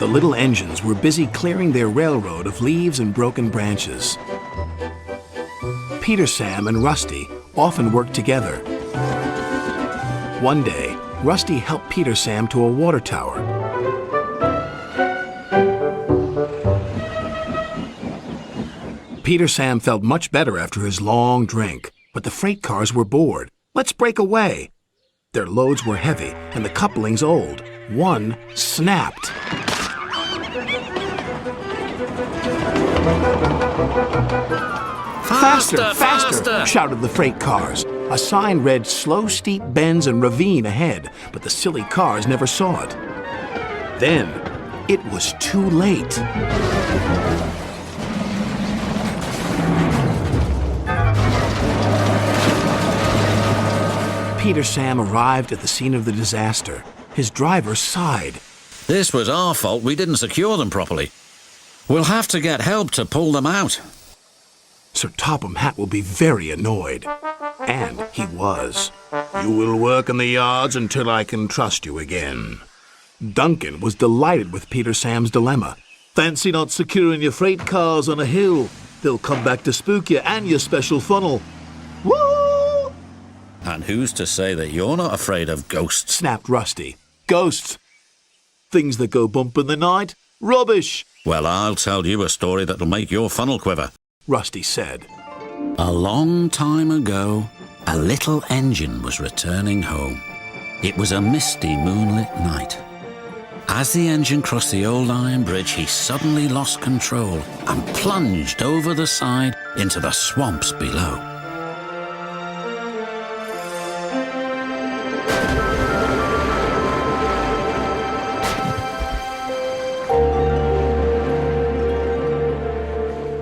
The little engines were busy clearing their railroad of leaves and broken branches. Peter, Sam, and Rusty often worked together. One day, Rusty helped Peter Sam to a water tower. Peter Sam felt much better after his long drink, but the freight cars were bored. Let's break away. Their loads were heavy and the couplings old. One snapped. Faster, faster, shouted the freight cars. A sign read slow, steep bends and ravine ahead, but the silly cars never saw it. Then, it was too late. Peter Sam arrived at the scene of the disaster. His driver sighed. This was our fault. We didn't secure them properly. We'll have to get help to pull them out. Sir Topham Hatt will be very annoyed. And he was. You will work in the yards until I can trust you again. Duncan was delighted with Peter Sam's dilemma. Fancy not securing your freight cars on a hill. They'll come back to spook you and your special funnel. Woo! And who's to say that you're not afraid of ghosts? Snapped Rusty. Ghosts. Things that go bump in the night. Rubbish. Well, I'll tell you a story that'll make your funnel quiver. Rusty said. A long time ago, a little engine was returning home. It was a misty moonlit night. As the engine crossed the old iron bridge, he suddenly lost control and plunged over the side into the swamps below.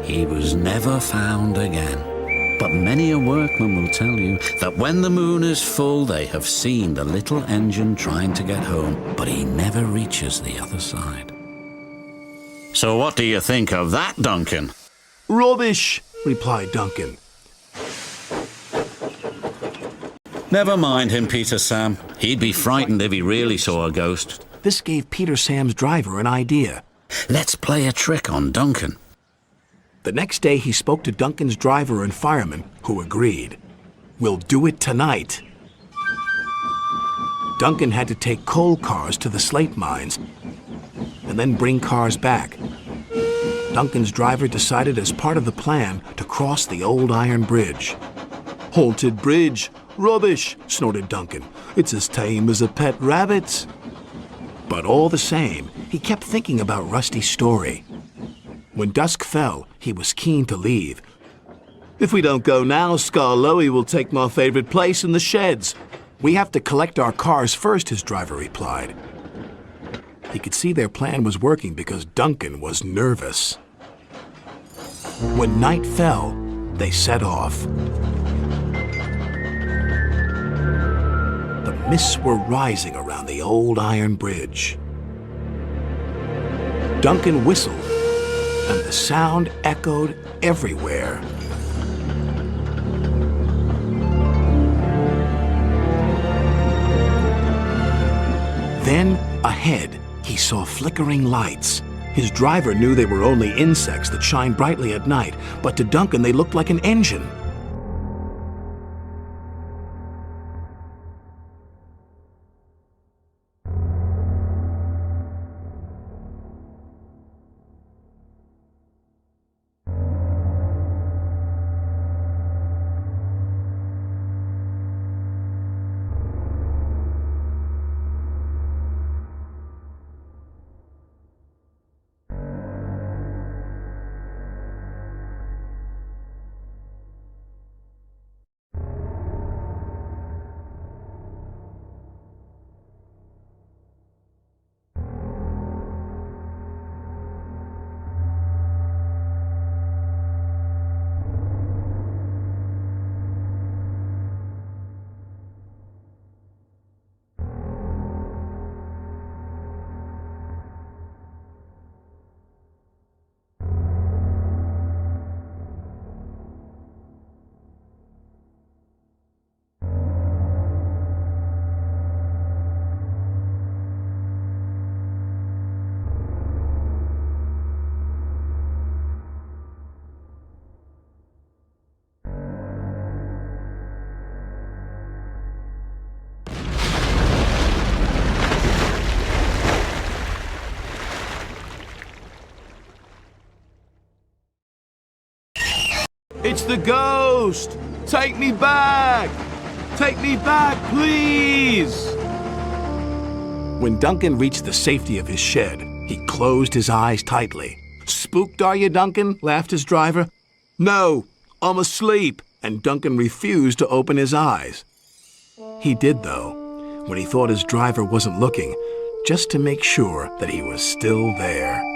He was never found again. But many a workman will tell you that when the moon is full, they have seen the little engine trying to get home, but he never reaches the other side. So what do you think of that, Duncan? Rubbish, replied Duncan. Never mind him, Peter Sam. He'd be frightened if he really saw a ghost. This gave Peter Sam's driver an idea. Let's play a trick on Duncan. The next day, he spoke to Duncan's driver and fireman, who agreed. We'll do it tonight. Duncan had to take coal cars to the slate mines and then bring cars back. Duncan's driver decided as part of the plan to cross the old iron bridge. Haunted bridge. Rubbish, snorted Duncan. It's as tame as a pet rabbit. But all the same, he kept thinking about Rusty's story. When dusk fell, he was keen to leave. If we don't go now, Skarloey will take my favorite place in the sheds. We have to collect our cars first, his driver replied. He could see their plan was working because Duncan was nervous. When night fell, they set off. The mists were rising around the old iron bridge. Duncan whistled, and the sound echoed everywhere. Then, ahead, he saw flickering lights. His driver knew they were only insects that shine brightly at night, but to Duncan they looked like an engine. It's the ghost! Take me back! Take me back, please! When Duncan reached the safety of his shed, he closed his eyes tightly. Spooked, are you, Duncan? Laughed his driver. No, I'm asleep. And Duncan refused to open his eyes. He did, though, when he thought his driver wasn't looking, just to make sure that he was still there.